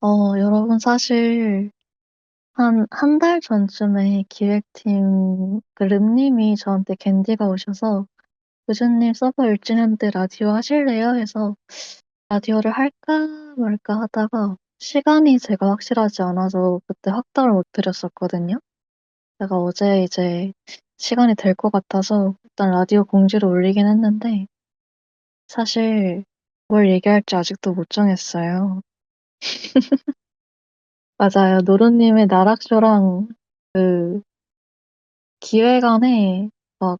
여러분 사실 한 달 전쯤에 기획팀 름님이 저한테 겐디가 오셔서 "교수님 서버 1주년인데 라디오 하실래요?" 해서 라디오를 할까 말까 하다가 시간이 제가 확실하지 않아서 그때 확답을 못 드렸었거든요. 제가 어제 이제 시간이 될 것 같아서 일단 라디오 공지를 올리긴 했는데 사실 뭘 얘기할지 아직도 못 정했어요. 맞아요. 노루님의 나락쇼랑 그 기획안에 막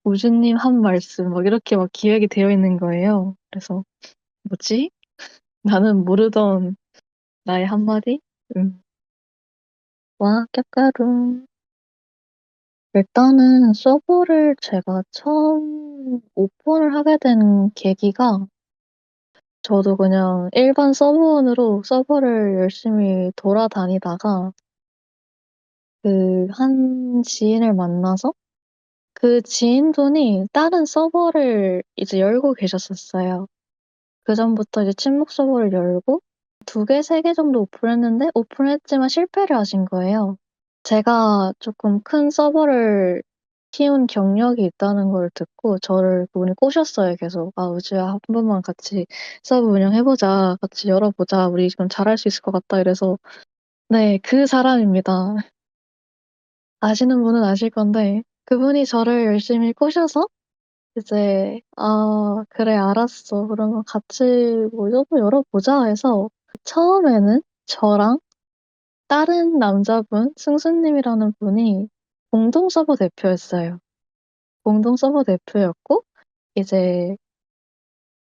우주님 한 말씀 막 이렇게 막 기획이 되어 있는 거예요. 그래서 '뭐지? 나는 모르던 나의 한마디?' 음. 와 깨까룸. 일단은 서버를 제가 처음 오픈을 하게 된 계기가 저도 그냥 일반 서버원으로 서버를 열심히 돌아다니다가 한 지인을 만나서 그 지인분이 다른 서버를 이제 열고 계셨었어요. 그전부터 이제 친목 서버를 열고 2 개, 3개 정도 오픈했는데 오픈했지만 실패를 하신 거예요. 제가 쪼끔 큰 서버를 키운 경력이 있다는 걸 듣고 저를 그분이 꼬셨어요 계속. "아 우주야 한 번만 같이 서버 운영해 보자. 같이 열어 보자. 우리 그럼 잘할 수 있을 것 같다." 이래서 네 그 사람입니다. 아시는 분은 아실 건데 그분이 저를 열심히 꼬셔서 이제 "아 그래 알았어. 그러면 같이 뭐 서버 열어보자." 해서 처음에는 저랑 다른 남자분 승수님이라는 분이 공동 서버 대표였어요. 공동 서버 대표였고 이제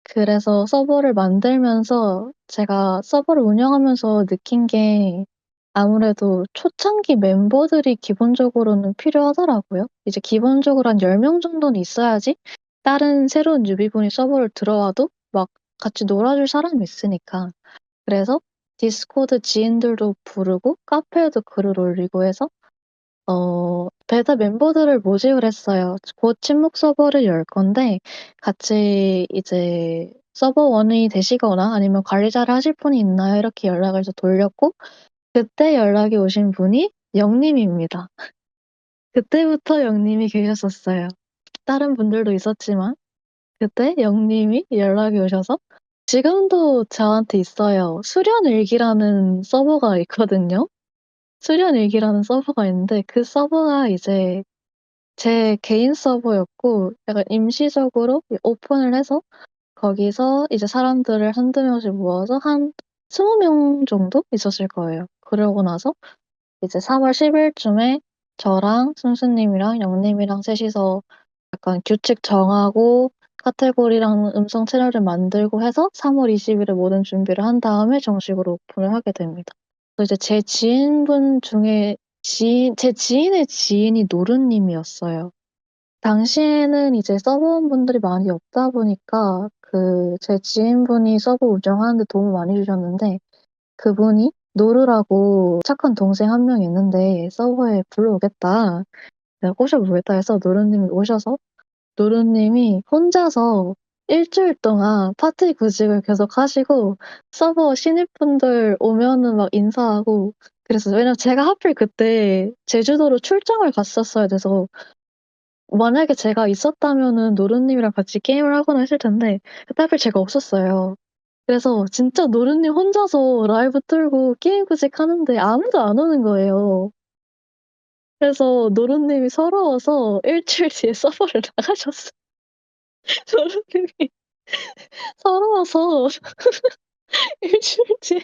그래서 서버를 만들면서 제가 서버를 운영하면서 느낀 게 아무래도 초창기 멤버들이 기본적으로는 필요하더라고요. 이제 기본적으로 한 10명 정도는 있어야지 다른 새로운 뉴비분이 서버를 들어와도 막 같이 놀아줄 사람이 있으니까. 그래서 디스코드 지인들도 부르고 카페에도 글을 올리고 해서 베타 멤버들을 모집을 했어요. 곧 친목 서버를 열 건데 같이 이제 서버원이 되시거나 아니면 관리자를 하실 분이 있나요? 이렇게 연락을 해서 돌렸고 그때 연락이 오신 분이 영님입니다. 그때부터 영님이 계셨었어요. 다른 분들도 있었지만 그때 영님이 연락이 오셔서 지금도 저한테 있어요. 수련일기라는 서버가 있거든요. 수련일기라는 서버가 있는데 그 서버가 이제 제 개인 서버였고 약간 임시적으로 오픈을 해서 거기서 이제 사람들을 한두 명씩 모아서 한 20명 정도 있었을 거예요. 그러고 나서 이제 3월 10 일쯤에 저랑 순수님이랑 영님이랑 셋이서 약간 규칙 정하고 카테고리랑 음성 채널을 만들고 해서 3월 20 일에 모든 준비를 한 다음에 정식으로 오픈을 하게 됩니다. 이제 제 지인분 중에 제 지인의 지인이 노루님이었어요. 당시에는 이제 서버원분들이 많이 없다 보니까 제 지인분이 서버 운영하는 데 도움을 많이 주셨는데 그분이 노루라고 착한 동생 한 명이 있는데 "서버에 불러오겠다. 내가 꼬셔 보겠다." 해서 노루님이 오셔서 노루님이 혼자서 1주일 동안 파티 구직을 계속 하시고 서버 신입분들 오면은 막 인사하고 그랬어요. 왜냐면 제가 하필 그때 제주도로 출장을 갔었어야 돼서 만약에 제가 있었다면은 노루님이랑 같이 게임을 하거나 했을 텐데 그때 하필 제가 없었어요. 그래서 진짜 노루님 혼자서 라이브 틀고 게임 구직하는데 아무도 안 오는 거예요. 그래서 노루님이 서러워서 1주일 뒤에 서버를 나가셨어요. 노루님이 서러워서 1주일 뒤에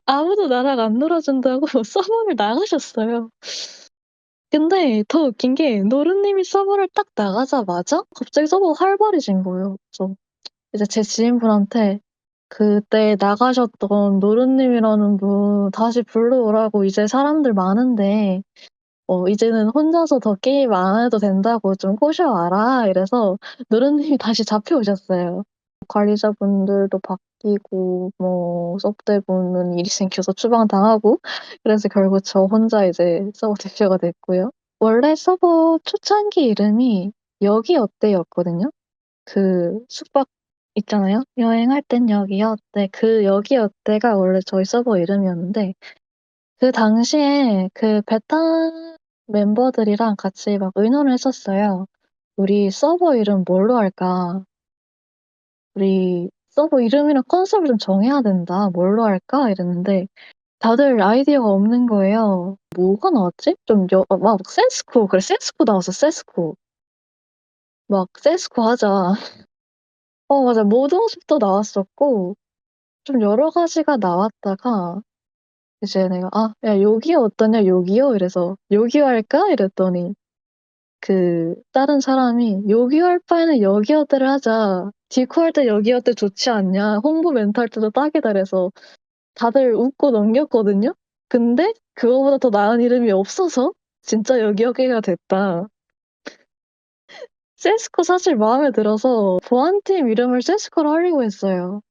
아무도 나랑 안 놀아준다고 서버를 나가셨어요. 근데 더 웃긴 게 노루님이 서버를 딱 나가자마자 갑자기 서버가 활발해진 거예요. 그래서 이제 제 지인분한테 "그때 나가셨던 노루님이라는 분 다시 불러오라고 이제 사람들 많은데 이제는 혼자서 더 게임 안 해도 된다고 좀 꼬셔와라." 이래서 노루님이 다시 잡혀오셨어요. 관리자분들도 바뀌고 뭐 서브대분은 일이 생겨서 추방당하고 그래서 결국 저 혼자 이제 서버 대표가 됐고요. 원래 서버 초창기 이름이 여기 어때였거든요. 숙박 있잖아요. "여행할 땐 여기였대." 그 여기였대가 원래 저희 서버 이름이었는데 그 당시에 그 베타 멤버들이랑 같이 막 의논을 했었어요. "우리 서버 이름 뭘로 할까? 우리 서버 이름이랑 컨셉을 좀 정해야 된다. 뭘로 할까?" 이랬는데 다들 아이디어가 없는 거예요. 뭐가 나왔지? 좀 막 세스코 그래 세스코 나왔어 세스코. 막 "세스코 하자." 맞아. 모드모습도 나왔었고 좀 여러 가지가 나왔다가 이제 내가 "아 야 요기요 어떠냐 요기요?" 이래서 "요기요 할까?" 이랬더니 그 다른 사람이 "요기요 할 바에는 여기요떼를 하자. 디코 할 때 여기요떼 좋지 않냐. 홍보 멘트 할 때도 딱이다." 이래서 다들 웃고 넘겼거든요. 근데 그거보다 더 나은 이름이 없어서 진짜 여기여기가 됐다. 세스코 사실 마음에 들어서 보안팀 이름을 세스코로 하려고 했어요.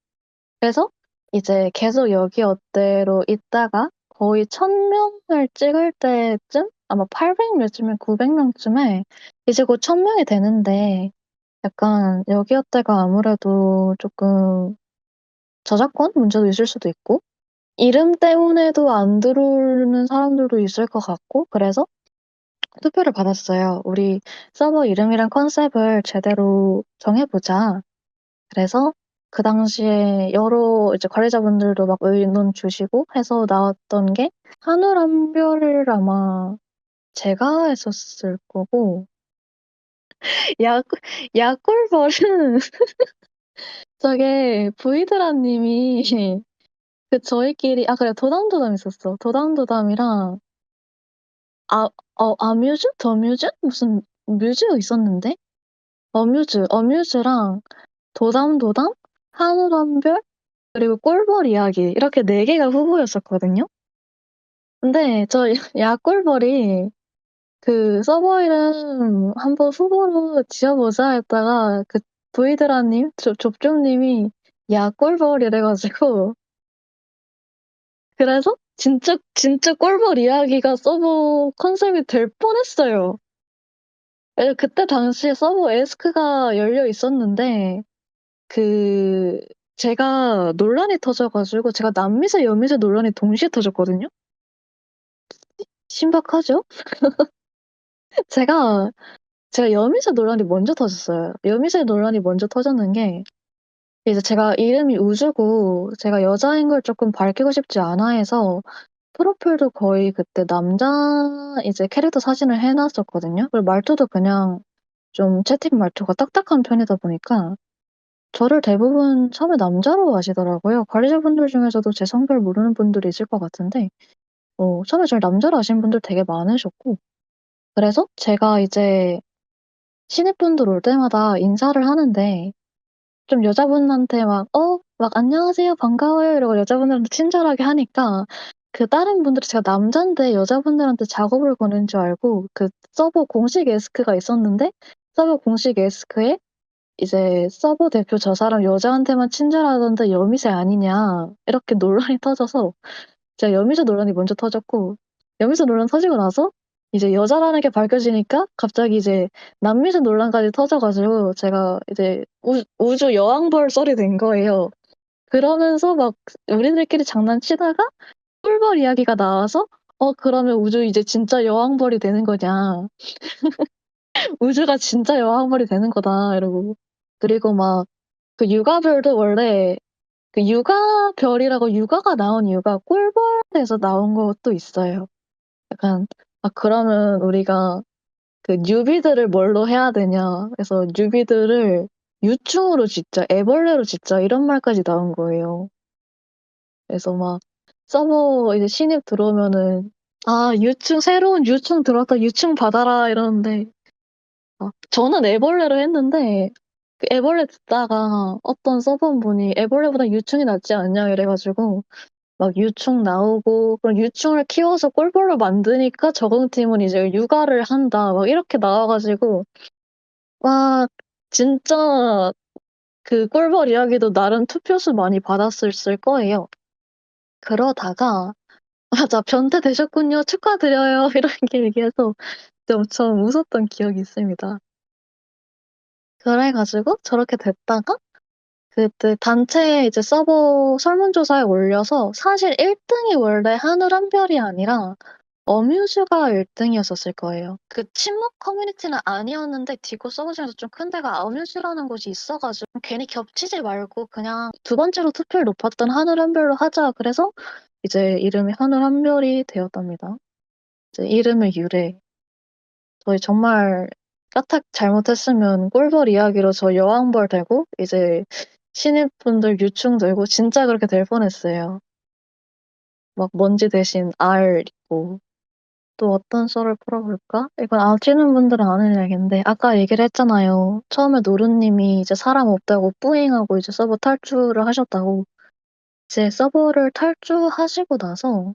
그래서 이제 계속 여기 어때로 있다가 거의 1000명을 찍을 때쯤 아마 800 몇이면 900 명쯤에 이제 곧 1000명이 되는데 약간 여기 어때가 아무래도 쪼끔 저작권 문제도 있을 수도 있고 이름 때문에도 안 들어오는 사람들도 있을 것 같고 그래서 투표를 받았어요. "우리 서버 이름이랑 컨셉을 제대로 정해 보자." 그래서 그 당시에 여러 이제 관리자분들도 막 의논 주시고 해서 나왔던 게 하늘한별을 아마 제가 했었을 거고 야 야꿀벌은 저게 브이드라 님이 그 저희끼리 그래 도담도담 있었어. 도담도담이랑 아뮤즈? 더뮤즈? 무슨 뮤즈가 있었는데? 어뮤즈랑 도담도담, 하늘한별 그리고 꿀벌 이야기 이렇게 4 개가 후보였었거든요. 근데 저 야꿀벌이 그 서버 이름 "한번 후보로 지어 보자." 했다가 그 브이드라 님 좁 님이 야꿀벌 이래 가지고 그래서 진짜 꿀벌 이야기가 서버 컨셉이 될 뻔했어요. 그때 당시에 서버 에스크가 열려 있었는데 그 제가 논란이 터져 가지고 제가 남미세, 여미세 논란이 동시에 터졌거든요. 신박하죠? 제가 여미세 논란이 먼저 터졌어요. 여미세 논란이 먼저 터졌는 게 이제 제가 이름이 우주고 제가 여자인 걸 쪼끔 밝히고 싶지 않아 해서 프로필도 거의 그때 남자 이제 캐릭터 사진을 해 놨었거든요. 그리고 말투도 그냥 좀 채팅 말투가 딱딱한 편이다 보니까 저를 대부분 처음에 남자로 아시더라고요. 관리자분들 중에서도 제 성별 모르는 분들이 있을 것 같은데 처음에 저를 남자로 아시는 분들 되게 많으셨고 그래서 제가 이제 신입분들 올 때마다 인사를 하는데 좀 여자분한테 막 "안녕하세요. 반가워요." 이러고 여자분들한테 친절하게 하니까 그 다른 분들이 제가 남잔데 여자분들한테 작업을 거는 줄 알고 그 서버 공식 에스크가 있었는데 서버 공식 에스크에 이제 "서버 대표 저 사람 여자한테만 친절하던데 여미새 아니냐." 이렇게 논란이 터져서 제가 여미새 논란이 먼저 터졌고 여미새 논란 터지고 나서 이제 여자라는 게 밝혀지니까 갑자기 이제 남미새 논란까지 터져 가지고 제가 이제 우주 여왕벌 썰이 된 거예요. 그러면서 막 우리들끼리 장난치다가 꿀벌 이야기가 나와서 그러면 우주 이제 진짜 여왕벌이 되는 거냐. 우주가 진짜 여왕벌이 되는 거다." 이러고 그리고 막 그 육아별도 원래 그 육아별이라고 육아가 나온 이유가 꿀벌에서 나온 것도 있어요. 약간 그러면 우리가 그 "뉴비들을 뭘로 해야 되냐." 그래서 "뉴비들을 유충으로 짓자. 애벌레로 짓자." 이런 말까지 나온 거예요. 그래서 막 서버 이제 신입 들어오면은 유충 새로운 유충 들어왔다. 유충 받아라." 이러는데 저는 애벌레로 했는데 그 애벌레 듣다가 어떤 서버분이 "애벌레보다 유충이 낫지 않냐." 이래 가지고 막 유충 나오고 그럼 유충을 키워서 꿀벌로 만드니까 적응팀은 이제 육아를 한다. 막 이렇게 나와 가지고 막 진짜 그 꿀벌 이야기도 나름 투표수 많이 받았었을 거예요. 그러다가 맞아. "변태되셨군요. 축하드려요." 이렇게 얘기해서 그때 엄청 웃었던 기억이 있습니다. 그래 가지고 저렇게 됐다가 그때 단체 이제 서버 설문조사에 올려서 사실 1 등이 원래 하늘 한 별이 아니라 어뮤즈가 1 등이었었을 거예요. 그 친목 커뮤니티는 아니었는데 디코 서버 중에서 좀 큰 데가 어뮤즈라는 곳이 있어 가지고 괜히 겹치지 말고 그냥 2 번째로 투표율 높았던 하늘 한 별로 하자 그래서 이제 이름이 하늘 한 별이 되었답니다. 이제 이름의 유래. 저희 정말 까딱 잘못했으면 꿀벌 이야기로 저 여왕벌 되고 이제 신입분들 유충 되고 진짜 그렇게 될 뻔했어요. 막 먼지 대신 알 있고. 또 어떤 썰을 풀어볼까? 이건 아시는 분들은 아는 이야기인데 아까 얘기를 했잖아요. 처음에 노루님이 이제 사람 없다고 뿌잉하고 이제 서버 탈출을 하셨다고. 이제 서버를 탈주하시고 나서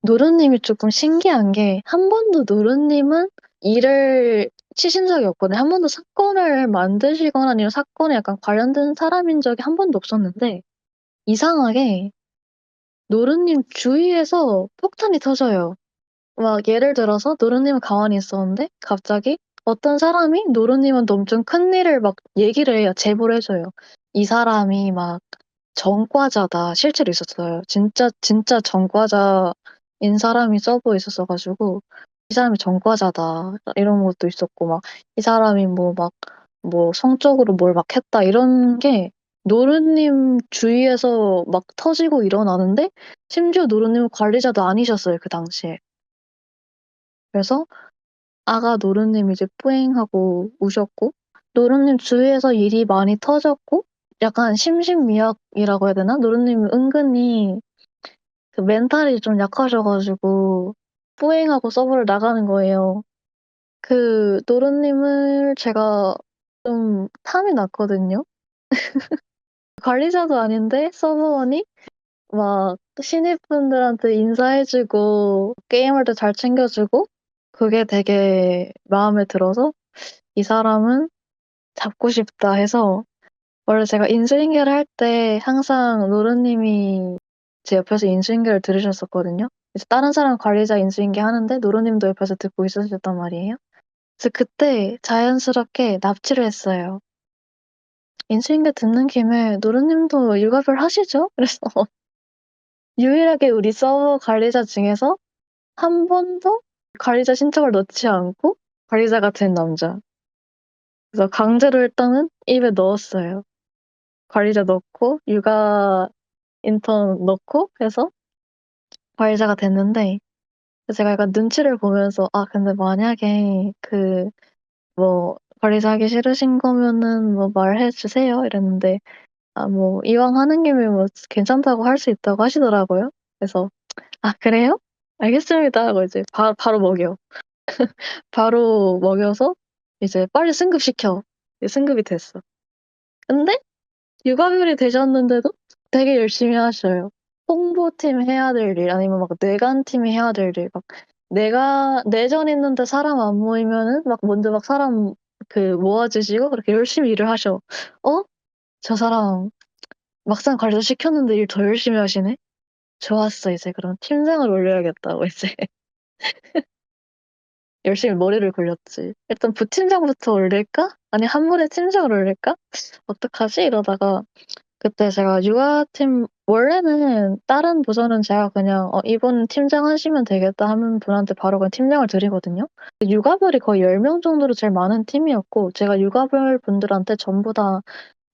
노루님이 조금 신기한 게 한 번도 노루님은 일을 치신 적이 없거든요. 한 번도 사건을 만드시거나 아니면 사건에 약간 관련된 사람인 적이 한 번도 없었는데 이상하게 노루님 주위에서 폭탄이 터져요. 막 예를 들어서 노루님은 가만히 있었는데 갑자기 어떤 사람이 노루님한테 엄청 큰일을 막 얘기를 해요. 제보를 해 줘요. "이 사람이 막 전과자다." 실제로 있었어요. 진짜 전과자인 사람이 서버에 있었어 가지고 "이 사람이 전과자다." 이런 것도 있었고 막 "이 사람이 뭐 성적으로 뭘 막 했다." 이런 게 노루님 주위에서 막 터지고 일어나는데 심지어 노루님은 관리자도 아니셨어요, 그 당시에. 그래서 아가 노루님 이제 뿌잉하고 우셨고 노루님 주위에서 일이 많이 터졌고 약간 심신미약이라고 해야 되나? 노루님이 은근히 그 멘탈이 좀 약하셔 가지고 뿌잉하고 서버를 나가는 거예요. 그 노루님을 제가 좀 탐이 났거든요. 관리자도 아닌데 서버원이 막 신입분들한테 인사해 주고 게임할 때 잘 챙겨 주고 그게 되게 마음에 들어서 '이 사람은 잡고 싶다.' 해서 원래 제가 인수인계를 할 때 항상 노루님이 제 옆에서 인수인계를 들으셨었거든요. 이제 다른 사람 관리자 인수인계 하는데 노루님도 옆에서 듣고 있으셨단 말이에요. 그래서 그때 자연스럽게 납치를 했어요. "인수인계 듣는 김에 노루님도 육아별 하시죠?" 그래서 유일하게 우리 서버 관리자 중에서 한 번도 관리자 신청을 넣지 않고 관리자가 된 남자. 그래서 강제로 일단은 입에 넣었어요. 관리자 넣고 육아 인턴 넣고 해서 관리자가 됐는데 제가 약간 눈치를 보면서 '아 근데 만약에 뭐 관리자 하기 싫으신 거면은 뭐 말해 주세요.' 이랬는데 아 뭐 이왕 하는 김에 뭐 괜찮다고 할 수 있다고 하시더라고요. 그래서 '아 그래요? 알겠습니다.' 하고 이제 바로 먹여. 바로 먹여서 이제 "빨리 승급시켜." 이제 승급이 됐어. 근데 육아별이 되셨는데도 되게 열심히 하셔요. 홍보팀 해야 될 일 아니면 막 내관팀이 해야 될 일 막 내전 있는데 사람 안 모이면은 막 먼저 막 사람 모아 주시고 그렇게 열심히 일을 하셔. '어? 저 사람 막상 관리자 시켰는데 일 더 열심히 하시네. 좋았어. 이제 그럼 팀장을 올려야겠다.'고 이제 열심히 머리를 굴렸지. '일단 부팀장부터 올릴까? 아니 한 번에 팀장을 올릴까? 어떡하지?' 이러다가 그때 제가 육아팀 원래는 다른 부서는 제가 그냥 이분 팀장 하시면 되겠다." 하는 분한테 바로 그냥 팀장을 드리거든요. 육아별이 거의 10명 정도로 제일 많은 팀이었고 제가 육아별 분들한테 전부 다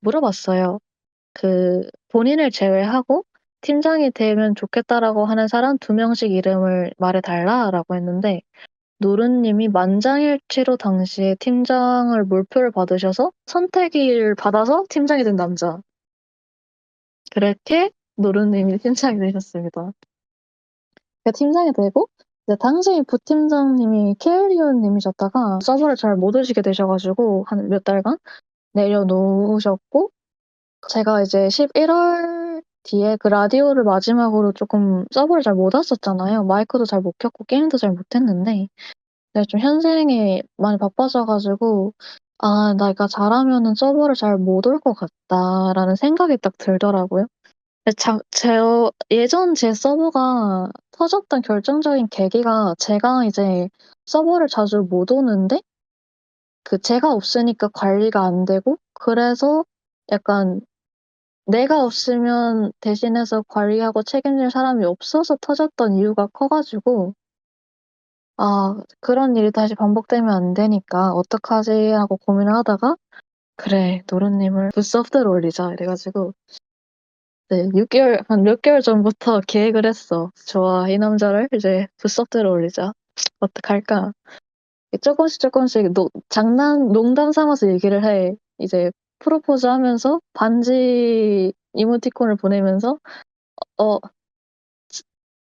물어봤어요. 본인을 제외하고 "팀장이 되면 좋겠다."라고 하는 사람 2 명씩 이름을 말해 달라라고 했는데 노루님이 만장일치로 당시에 팀장을 몰표를 받으셔서 선택을 받아서 팀장이 된 남자. 그렇게 노루님이 팀장이 되셨습니다. 팀장이 되고 이제 당시 부팀장님이 케일리온 님이셨다가 서버를 잘 못 오시게 되셔 가지고 한 몇 달간 내려놓으셨고 제가 이제 11월 뒤에 그 라디오를 마지막으로 쪼끔 서버를 잘 못 왔었잖아요. 마이크도 잘 못 켰고 게임도 잘 못했는데 내가 좀 현생에 많이 바빠져 가지고 '아 내가 잘하면은 서버를 잘 못 올 것 같다.'라는 생각이 딱 들더라고요. 근데 예전 제 서버가 터졌던 결정적인 계기가 제가 이제 서버를 자주 못 오는데 제가 없으니까 관리가 안 되고 그래서 약간 내가 없으면 대신해서 관리하고 책임질 사람이 없어서 터졌던 이유가 커 가지고 '아 그런 일이 다시 반복되면 안 되니까 어떡하지?' 하고 고민을 하다가 '그래 노른님을 부스업대로 올리자.' 이래 가지고 네 6개월 한 몇 개월 전부터 계획을 했어. '좋아. 이 남자를 이제 부스업대로 올리자. 어떡할까?' 쪼끔씩 농담 삼아서 얘기를 해. 이제 프로포즈하면서 반지 이모티콘을 보내면서 "어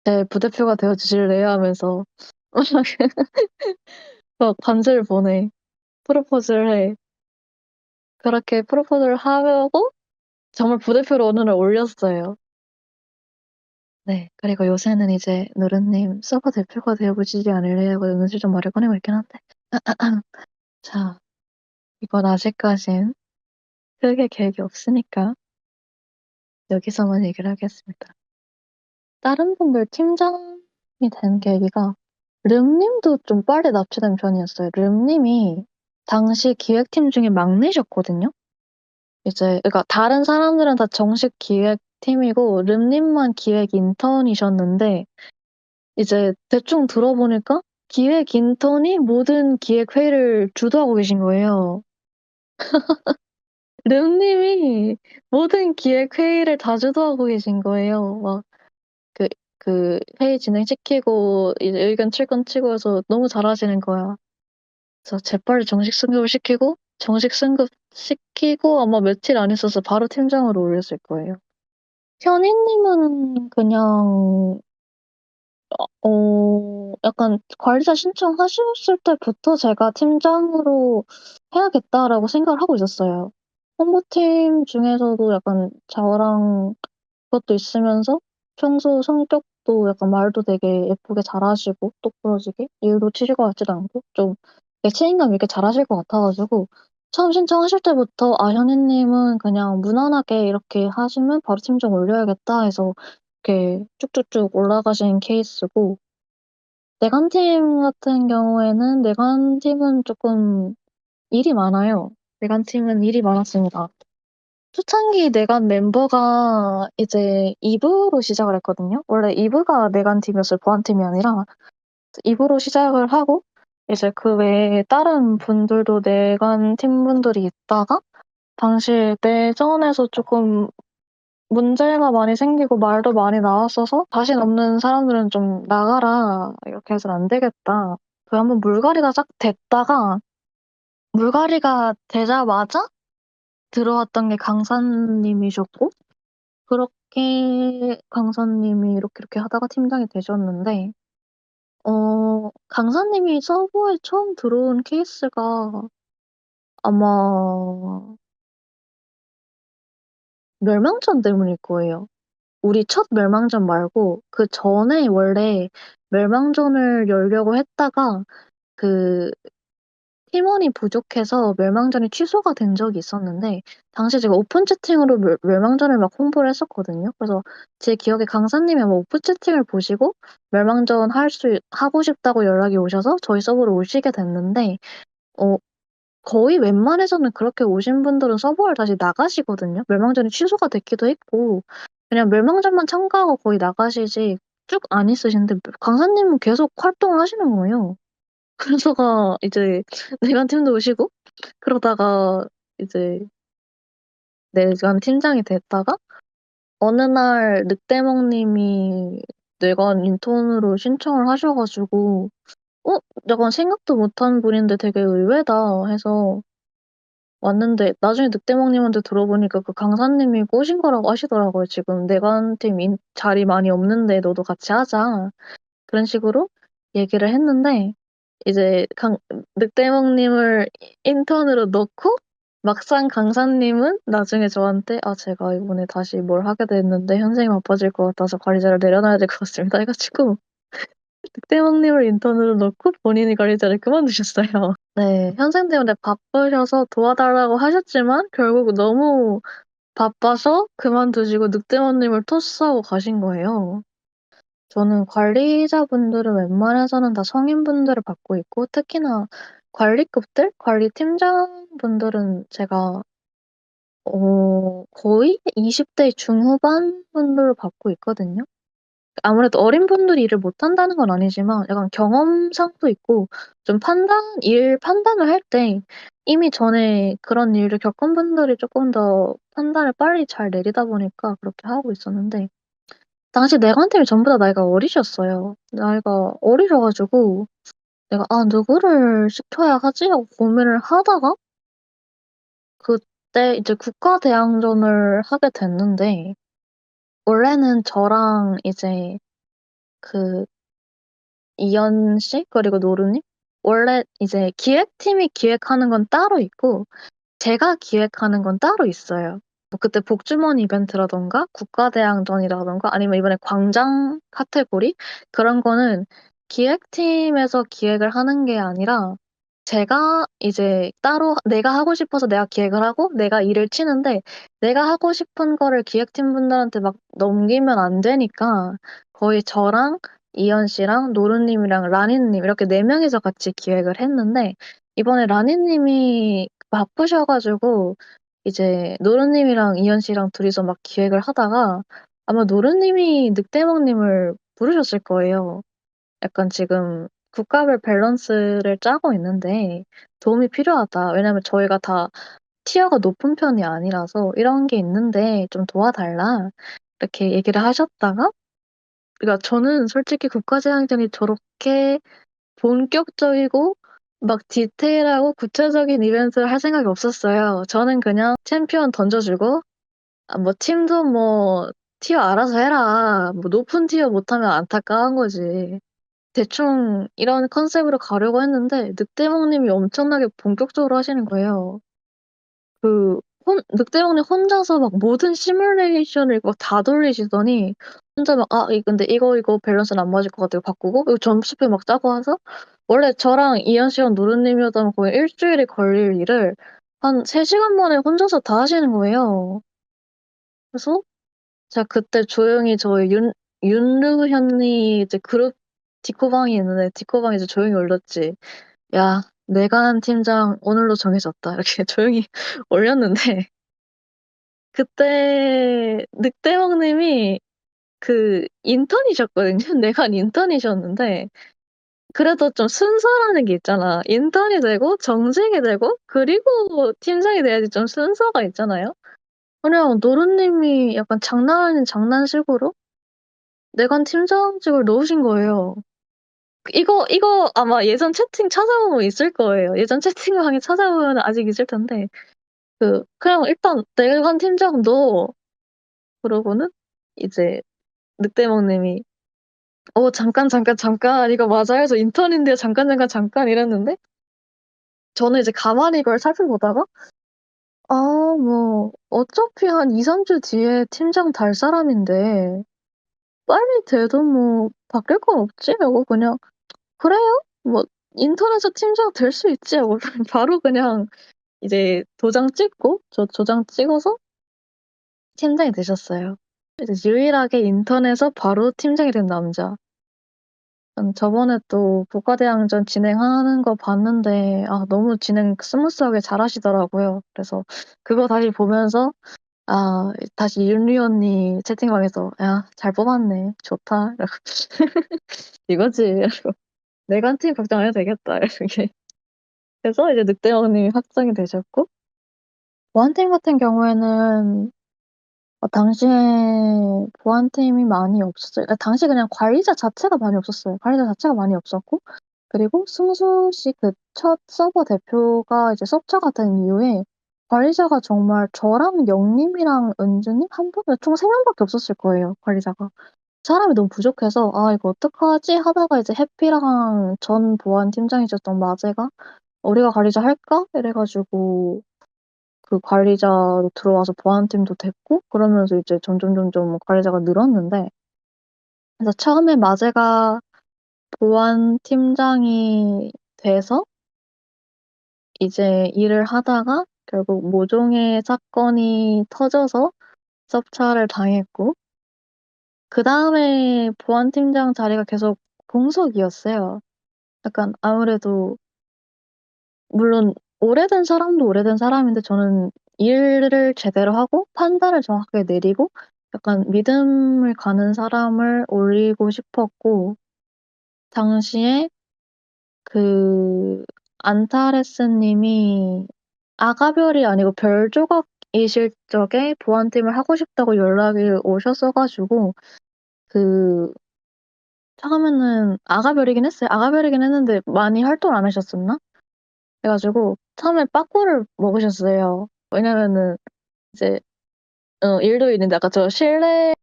제 부대표가 되어 주실래요?" 하면서 막 반지를 보내. 프로포즈를 해. 그렇게 프로포즈를 하고 정말 부대표로 어느 날 올렸어요. 네. 그리고 요새는 이제 "노른님 서버 대표가 되어 보시지 않을래요?" 하고 은근슬쩍 말을 꺼내고 있긴 한데 자 이건 아직까진 크게 계획이 없으니까 여기서만 얘기를 하겠습니다. 다른 분들 팀장이 된 계기가 름님도 좀 빨리 납치된 편이었어요. 름님이 당시 기획팀 중에 막내셨거든요. 이제 그러니까 다른 사람들은 다 정식 기획팀이고 름님만 기획 인턴이셨는데 이제 대충 들어보니까 기획 인턴이 모든 기획 회의를 주도하고 계신 거예요. 름님이 모든 기획 회의를 다 주도하고 계신 거예요. 막 그 회의 진행시키고 이제 의견 출건 치고 해서 너무 잘하시는 거야. 그래서 재빨리 정식 승급을 시키고 정식 승급시키고 아마 며칠 안 있어서 바로 팀장으로 올렸을 거예요. 현희님은 그냥 약간 관리자 신청하셨을 때부터 제가 '팀장으로 해야겠다.'라고 생각을 하고 있었어요. 홍보팀 중에서도 약간 저랑 그것도 있으면서 평소 성격도 약간 말도 되게 예쁘게 잘하시고 똑부러지게 일도 치실 것 같지도 않고 좀 되게 책임감 있게 잘하실 것 같아 가지고 처음 신청하실 때부터 '아 현희님은 그냥 무난하게 이렇게 하시면 바로 팀장 올려야겠다.' 해서 이렇게 쭉쭉쭉 올라가신 케이스고 내관팀 같은 경우에는 내관팀은 쪼끔 일이 많아요. 내관팀은 일이 많았습니다. 초창기 내관 멤버가 이제 2 부로 시작을 했거든요. 원래 2 부가 내관팀이었어요, 보안팀이 아니라. 2 부로 시작을 하고 이제 그 외에 다른 분들도 내관 팀분들이 있다가 당시에 내전에서 쪼끔 문제가 많이 생기고 말도 많이 나왔어서 "자신 없는 사람들은 좀 나가라. 이렇게 해서는 안 되겠다." 그 한번 물갈이가 싹 됐다가 물갈이가 되자마자 들어왔던 게 강사님이셨고 그렇게 강사님이 이렇게 하다가 팀장이 되셨는데 강사님이 서버에 처음 들어온 케이스가 아마 멸망전 때문일 거예요. 우리 첫 멸망전 말고 그전에 원래 멸망전을 열려고 했다가 그 팀원이 부족해서 멸망전이 취소가 된 적이 있었는데 당시에 제가 오픈 채팅으로 멸망전을 막 홍보를 했었거든요. 그래서 제 기억에 강사님이 아마 오픈 채팅을 보시고 멸망전 하고 싶다고 연락이 오셔서 저희 서버로 오시게 됐는데 어 거의 웬만해서는 그렇게 오신 분들은 서버를 다시 나가시거든요. 멸망전이 취소가 됐기도 했고 그냥 멸망전만 참가하고 거의 나가시지 쭉 안 있으신데 강사님은 계속 활동을 하시는 거예요. 그러다가 이제 내관 팀도 오시고 그러다가 이제 내관 팀장이 됐다가 어느 날 늑대먹님이 내관 인턴으로 신청을 하셔 가지고 '어 약간 생각도 못한 분인데 되게 의외다.' 해서 왔는데 나중에 늑대먹님한테 들어보니까 그 강사님이 꼬신 거라고 하시더라고요. "지금 내관팀 자리 많이 없는데 너도 같이 하자." 그런 식으로 얘기를 했는데 이제 늑대먹님을 인턴으로 넣고 막상 강사님은 나중에 저한테 "아 제가 이번에 다시 뭘 하게 됐는데 현생이 바빠질 것 같아서 관리자를 내려놔야 될 것 같습니다." 해 가지고 늑대먹님을 인턴으로 넣고 본인이 관리자를 그만두셨어요. 네. 현생 때문에 바쁘셔서 도와달라고 하셨지만 결국 너무 바빠서 그만두시고 늑대먹님을 토스하고 가신 거예요. 저는 관리자분들은 웬만해서는 다 성인분들을 받고 있고 특히나 관리급들, 관리팀장분들은 제가 거의 20대 중후반 분들 받고 있거든요. 아무래도 어린 분들이 일을 못한다는 건 아니지만 약간 경험상도 있고 좀 일 판단을 할 때 이미 전에 그런 일을 겪은 분들이 쪼끔 더 판단을 빨리 잘 내리다 보니까 그렇게 하고 있었는데, 당시 내관팀이 전부 다 나이가 어리셨어요. 나이가 어리셔 가지고 내가 '아 누구를 시켜야 하지?' 하고 고민을 하다가 그때 이제 국가대항전을 하게 됐는데, 원래는 저랑 이제 그 이현 씨 그리고 노루 님, 원래 이제 기획팀이 기획하는 건 따로 있고 제가 기획하는 건 따로 있어요. 뭐 그때 복주머니 이벤트라든가 국가대항전이라든가 아니면 이번에 광장 카테고리, 그런 거는 기획팀에서 기획을 하는 게 아니라 제가 이제 따로 내가 하고 싶어서 내가 기획을 하고 내가 일을 치는데, 내가 하고 싶은 거를 기획팀 분들한테 막 넘기면 안 되니까 거의 저랑 이현 씨랑 노루 님이랑 라니 님 이렇게 4 명이서 같이 기획을 했는데, 이번에 라니 님이 바쁘셔 가지고 이제 노루 님이랑 이현 씨랑 둘이서 막 기획을 하다가 아마 노루 님이 늑대먹 님을 부르셨을 거예요. 약간 지금 국가별 밸런스를 짜고 있는데 도움이 필요하다. 왜냐면 저희가 다 티어가 높은 편이 아니라서 "이런 게 있는데 좀 도와달라." 이렇게 얘기를 하셨다가, 그러니까 저는 솔직히 국가제항전이 저렇게 본격적이고 막 디테일하고 구체적인 이벤트를 할 생각이 없었어요. 저는 그냥 챔피언 던져 주고 뭐 "팀도 뭐 티어 알아서 해라. 뭐 높은 티어 못하면 안타까운 거지." 대충 이런 컨셉으로 가려고 했는데 늑대목 님이 엄청나게 본격적으로 하시는 거예요. 늑대목 님 혼자서 막 모든 시뮬레이션을 막 다 돌리시더니 혼자 막 "아 근데 이거 밸런스는 안 맞을 것 같아. 이거 바꾸고." 이거 점수표 막 짜고 해서, 원래 저랑 이현 씨랑 노루 님이었다면 거의 일 주일이 걸릴 일을 한 3 시간 만에 혼자서 다 하시는 거예요. 그래서 제가 그때 조용히 저희 윤르 현이 이제 그룹 디코방이 있는데 디코방에 이제 조용히 올렸지. "야 내관 팀장 오늘로 정해졌다." 이렇게 조용히 올렸는데, 그때 늑대먹 님이 인턴이셨거든요. 내관 인턴이셨는데 그래도 좀 순서라는 게 있잖아. 인턴이 되고 정직이 되고 그리고 팀장이 돼야지 좀 순서가 있잖아요. 그냥 노루 님이 약간 장난 아닌 장난식으로 내관 팀장직을 넣으신 거예요. 이거 아마 예전 채팅 찾아보면 있을 거예요. 예전 채팅방에 찾아보면 아직 있을 텐데 그냥 "일단 내관 팀장 넣어." 그러고는 이제 늑대먹 님이 잠깐, 잠깐, 잠깐. 이거 맞아요? 저 인턴인데요. 잠깐, 잠깐, 잠깐." 이랬는데 저는 이제 가만히 이걸 살펴보다가 '아 뭐 어차피 한 2-3주 뒤에 팀장 달 사람인데 빨리 돼도 뭐 바뀔 건 없지.' 하고 그냥 '그래요? 뭐 인턴에서 팀장 될 수 있지.' 하고 바로 그냥 이제 도장 찍고 조장 찍어서 팀장이 되셨어요. 이제 유일하게 인턴에서 바로 팀장이 된 남자. 저번에 또 국가대항전 진행하는 거 봤는데 너무 진행 스무스하게 잘하시더라고요. 그래서 그거 다시 보면서 다시 윤리 언니 채팅방에서 "야 잘 뽑았네. 좋다." 이러고 "이거지." 이러고 "내관 팀 걱정 안 해도 되겠다." 이렇게 해서 이제 늑대왕 님이 확정이 되셨고, 보안팀 같은 경우에는 당시에 보안팀이 많이 없었어요. 당시에 그냥 관리자 자체가 많이 없었어요. 관리자 자체가 많이 없었고, 그리고 승수 씨 첫 서버 대표가 이제 섭자가 된 이후에 관리자가 정말 저랑 영님이랑 은주님 한 분, 총 3 명밖에 없었을 거예요, 관리자가. 사람이 너무 부족해서 '아 이거 어떡하지?' 하다가 이제 해피랑 전 보안팀장이셨던 마제가 "우리가 관리자 할까?" 이래 가지고 관리자로 들어와서 보안팀도 됐고, 그러면서 이제 점점점점 관리자가 늘었는데, 그래서 처음에 마제가 보안팀장이 돼서 이제 일을 하다가 결국 모종의 사건이 터져서 섭차를 당했고, 그다음에 보안팀장 자리가 계속 공석이었어요. 약간 아무래도 물론 오래된 사람도 오래된 사람인데 저는 일을 제대로 하고 판단을 정확하게 내리고 약간 믿음을 가는 사람을 올리고 싶었고 당시에 그 안타레스 님이 아가별이 아니고 별조각이실 적에 보안팀을 하고 싶다고 연락이 오셨어 가지고 그 처음에는 아가별이긴 했어요. 아가별이긴 했는데 많이 활동을 안 하셨었나? 그래 가지고 처음에 빠꾸를 먹으셨어요. 왜냐면은 이제 일도 있는데 아까 저 신뢰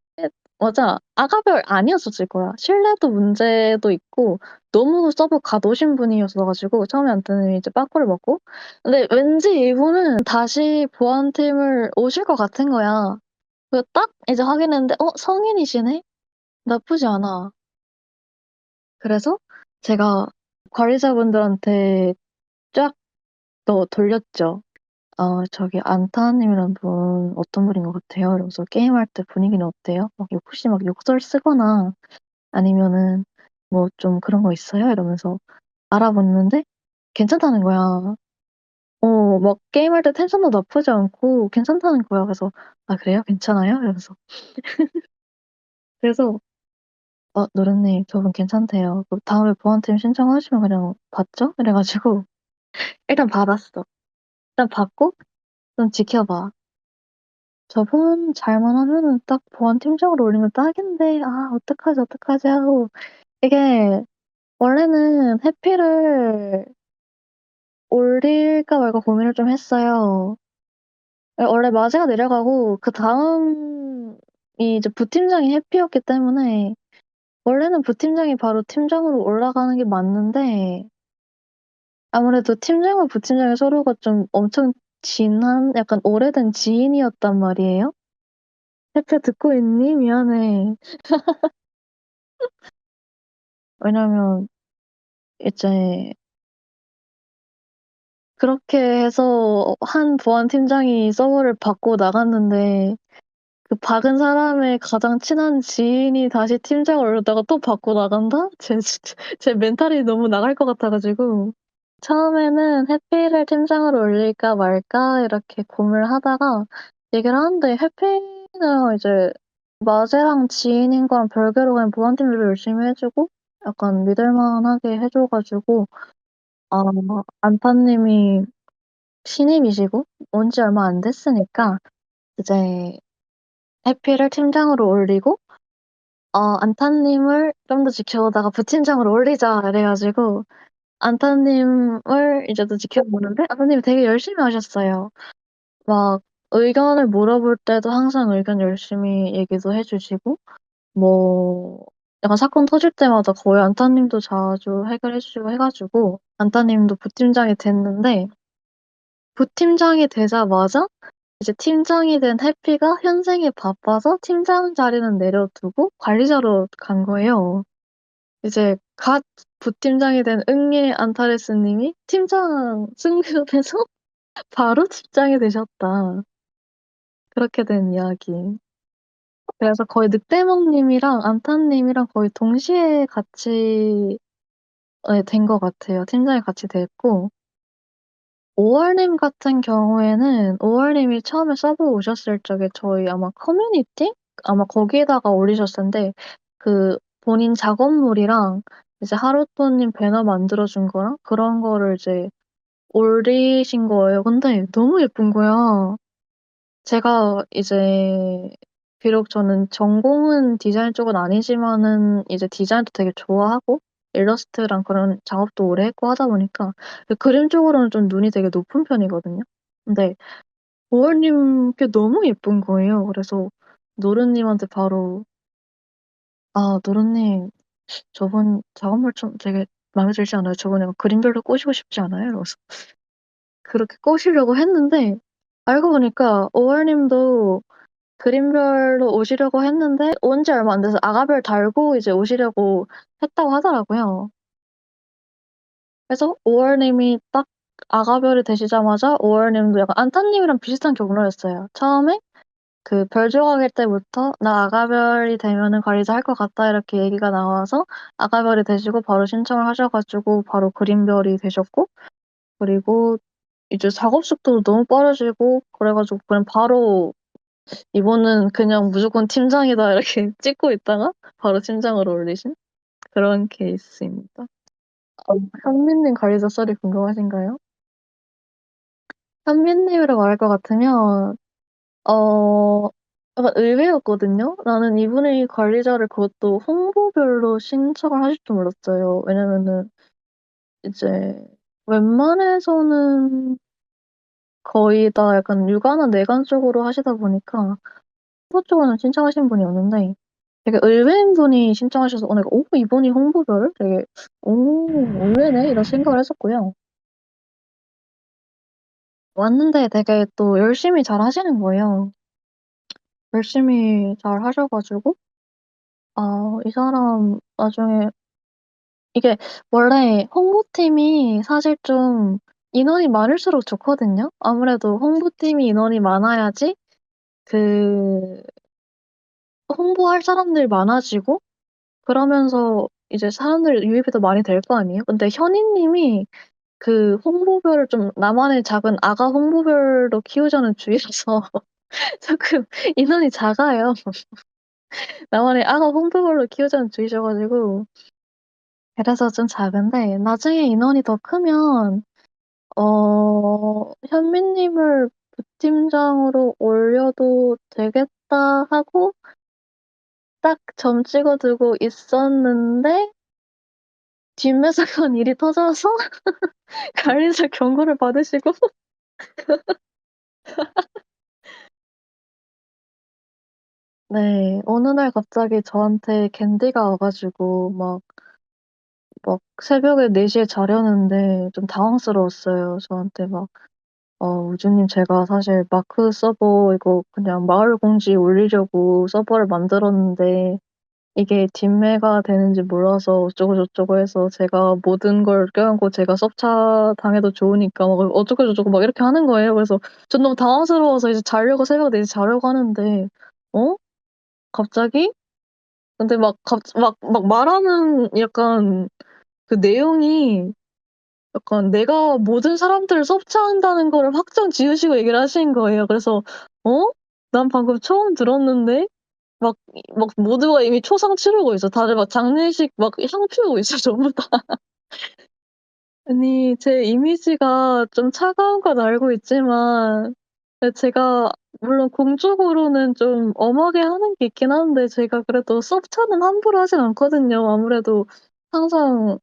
맞아. 아가별 아니었었을 거야. 신뢰도 문제도 있고 너무 서버 가도신 분이었어 가지고 처음에 안타님이 이제 빠꾸를 먹고 근데 왠지 이분은 다시 보안팀을 오실 것 같은 거야. 그래서 딱 이제 확인했는데 성인이시네? 나쁘지 않아. 그래서 제가 관리자분들한테 쫙 돌렸죠. 저기 안타님이란 분 어떤 분인 것 같아요?" 이러면서 "게임할 때 분위기는 어때요? 막 혹시 막 욕설 쓰거나 아니면은 뭐 좀 그런 거 있어요?" 이러면서 알아봤는데 괜찮다는 거야. 막 게임할 때 텐션도 나쁘지 않고 괜찮다는 거야. 그래서 "아 그래요? 괜찮아요?" 이러면서 그래서 노련님 저분 괜찮대요. 그 다음에 보안팀 신청하시면 그냥 받죠?" 이래 가지고 일단 받았어. 일단 받고 "좀 지켜봐. 저분 잘만 하면은 딱 보안팀장으로 올리면 딱인데 어떡하지, 어떡하지." 하고 이게 원래는 해피를 올릴까 말까 고민을 좀 했어요. 원래 마제가 내려가고 그다음이 이제 부팀장이 해피였기 때문에 원래는 부팀장이 바로 팀장으로 올라가는 게 맞는데 아무래도 팀장과 부팀장이 서로가 좀 엄청 친한 약간 오래된 지인이었단 말이에요. "해피야 듣고 있니? 미안해." 왜냐면 이제 그렇게 해서 한 보안팀장이 서버를 받고 나갔는데 그 박은 사람의 가장 친한 지인이 다시 팀장을 올렸다가 또 받고 나간다? 제 멘탈이 너무 나갈 것 같아 가지고 처음에는 해피를 팀장으로 올릴까 말까 이렇게 고민을 하다가 얘기를 하는데 해피는 이제 마제랑 지인인 거랑 별개로 그냥 보안팀 일을 열심히 해 주고 약간 믿을 만하게 해줘 가지고 안타님이 신입이시고 온 지 얼마 안 됐으니까 이제 해피를 팀장으로 올리고 "안타님을 좀 더 지켜보다가 부팀장으로 올리자." 이래 가지고 안타님을 이제 또 지켜보는데 안타님이 되게 열심히 하셨어요. 막 의견을 물어볼 때도 항상 의견 열심히 얘기도 해 주시고 뭐 약간 사건 터질 때마다 거의 안타님도 자주 해결해 주시고 해 가지고 안타님도 부팀장이 됐는데 부팀장이 되자마자 이제 팀장이 된 해피가 현생에 바빠서 팀장 자리는 내려두고 관리자로 간 거예요. 이제 갓 부팀장이 된 응애 안타레스 님이 팀장 승급해서 바로 팀장이 되셨다. 그렇게 된 이야기. 그래서 거의 늑대먹 님이랑 안타 님이랑 거의 동시에 같이 된 것 같아요. 팀장이 같이 됐고 오월님 같은 경우에는 오월님이 처음에 서버 오셨을 적에 저희 아마 커뮤니티? 아마 거기에다가 올리셨었는데 그 본인 작업물이랑 이제 하루토님 배너 만들어 준 거랑 그런 거를 이제 올리신 거예요. 근데 너무 예쁜 거야. 제가 이제 비록 저는 전공은 디자인 쪽은 아니지만은 이제 디자인도 되게 좋아하고 일러스트랑 그런 작업도 오래 했고 하다 보니까 그 그림 쪽으로는 좀 눈이 되게 높은 편이거든요. 근데 보아님께 너무 예쁜 거예요. 그래서 노른님한테 바로 노른님 저번 작업물 좀 되게 마음에 들지 않아요? 저번에 막 그림별로 꼬시고 싶지 않아요?" 이러면서 그렇게 꼬시려고 했는데 알고 보니까 오월님도 그림별로 오시려고 했는데 온 지 얼마 안 돼서 아가별 달고 이제 오시려고 했다고 하더라고요. 그래서 오월님이 딱 아가별이 되시자마자 오월님도 약간 안타님이랑 비슷한 경로였어요. 처음에 그 별 조각일 때부터 "나 아가별이 되면은 관리자 할 것 같다." 이렇게 얘기가 나와서 아가별이 되시고 바로 신청을 하셔 가지고 바로 그림별이 되셨고 그리고 이제 작업 속도도 너무 빠르시고 그래 가지고 그냥 바로 '이번은 그냥 무조건 팀장이다.' 이렇게 찍고 있다가 바로 팀장으로 올리신 그런 케이스입니다. 현미님 관리자 썰이 궁금하신가요? 현미님이라고 말할 것 같으면 약간 의외였거든요. 나는 이분이 관리자를 그것도 홍보별로 신청을 하실 줄 몰랐어요. 왜냐면은 이제 웬만해서는 거의 다 약간 육아나 내관 쪽으로 하시다 보니까 홍보 쪽으로는 신청하신 분이 없는데 되게 의외인 분이 신청하셔서 내가 '오 이분이 홍보별? 되게 의외네.' 이런 생각을 했었고요. 왔는데 되게 또 열심히 잘하시는 거예요. 열심히 잘하셔 가지고 이 사람 나중에 이게 원래 홍보팀이 사실 좀 인원이 많을수록 좋거든요. 아무래도 홍보팀이 인원이 많아야지 그 홍보할 사람들이 많아지고 그러면서 이제 사람들 유입이 더 많이 될 거 아니에요. 근데 현희 님이 그 홍보별을 좀 나만의 작은 아가 홍보별로 키우자는 주의라서 쪼끔 인원이 작아요. 나만의 아가 홍보별로 키우자는 주의셔 가지고 그래서 좀 작은데 나중에 인원이 더 크면 현미님을 부팀장으로 올려도 되겠다 하고 딱 점 찍어 두고 있었는데 뒷매사간 일이 터져서 관리자 경고를 받으시고 네. 어느 날 갑자기 저한테 캔디가 와 가지고 막 새벽에 4 시에 자려는데 좀 당황스러웠어요. 저한테 막 우주님 제가 사실 마크 서버 이거 그냥 마을 공지에 올리려고 서버를 만들었는데 이게 뒷매가 되는지 몰라서 어쩌고 저쩌고 해서 제가 모든 걸 껴안고 제가 섭차 당해도 좋으니까 막 어쩌고 저쩌고 막 이렇게 하는 거예요. 그래서 전 너무 당황스러워서 이제 자려고 새벽 4 시에 자려고 하는데 어 갑자기 근데 막 말하는 약간 그 내용이 약간 내가 모든 사람들을 섭취한다는 거를 확정 지으시고 얘기를 하시는 거예요. 그래서 '어? 난 방금 처음 들었는데?' 막 모두가 이미 초상 치르고 있어. 다들 막 장례식 막 향 피우고 있어 전부 다. 아니 제 이미지가 좀 차가운 건 알고 있지만 제가 물론 공적으로는 좀 엄하게 하는 게 있긴 한데 제가 그래도 섭차는 함부로 하진 않거든요. 아무래도 항상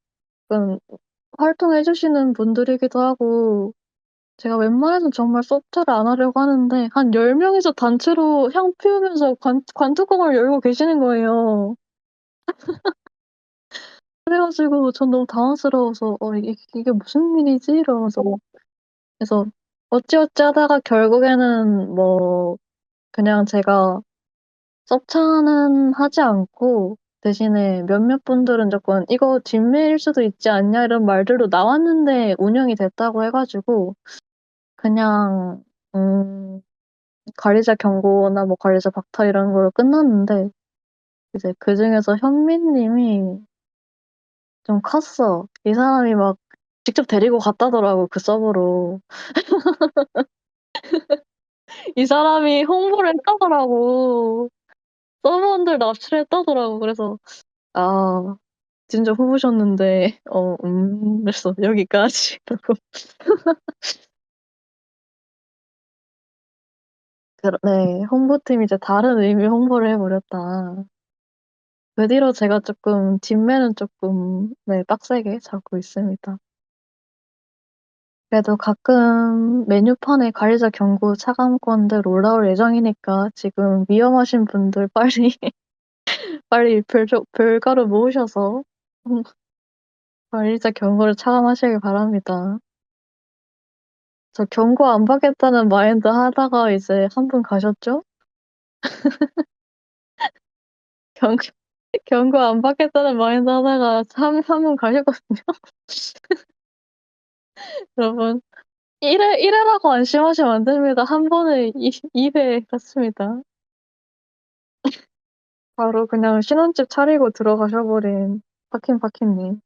약간 활동해 주시는 분들이기도 하고 제가 웬만해선 정말 섭차를 안 하려고 하는데 한 10 명이서 단체로 향 피우면서 관뚜껑을 열고 계시는 거예요. 그래 가지고 전 너무 당황스러워서 '이게 무슨 일이지?' 이러면서 그래서 어찌어찌 하다가 결국에는 뭐 그냥 제가 섭차는 하지 않고 대신에 몇몇 분들은 조금 "이거 뒷매일 수도 있지 않냐?" 이런 말들도 나왔는데 운영이 됐다고 해 가지고 그냥 관리자 경고나 뭐 관리자 박탈 이런 걸로 끝났는데 이제 그중에서 현미님이 좀 컸어. 이 사람이 막 직접 데리고 갔다더라고 그 서버로. 이 사람이 홍보를 했다더라고. 서버원들 납치를 했다더라고. 그래서 '아 진짜 후보셨는데 그래서 여기까지.' 하고 네. 홍보팀이 이제 다른 의미의 홍보를 해 버렸다. 그 뒤로 제가 쪼끔 뒷매는 쪼끔 네 빡세게 잡고 있습니다. 그래도 가끔 메뉴판에 관리자 경고 차감권들 올라올 예정이니까 지금 위험하신 분들 빨리 빨리 별가루 모으셔서 관리자 경고를 차감하시길 바랍니다. 저 경고 안 받겠다는 마인드 하다가 이제 한 분 가셨죠? 경고 경고 안 받겠다는 마인드 하다가 한 분 가셨거든요. 여러분 1 회라고 안심하시면 안 됩니다. 한 번에 2회 갔습니다. 바로 그냥 신혼집 차리고 들어가셔 버린 파킨님.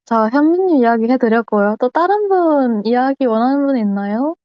자 현미님 이야기 해 드렸고요. 또 다른 분 이야기 원하는 분 있나요?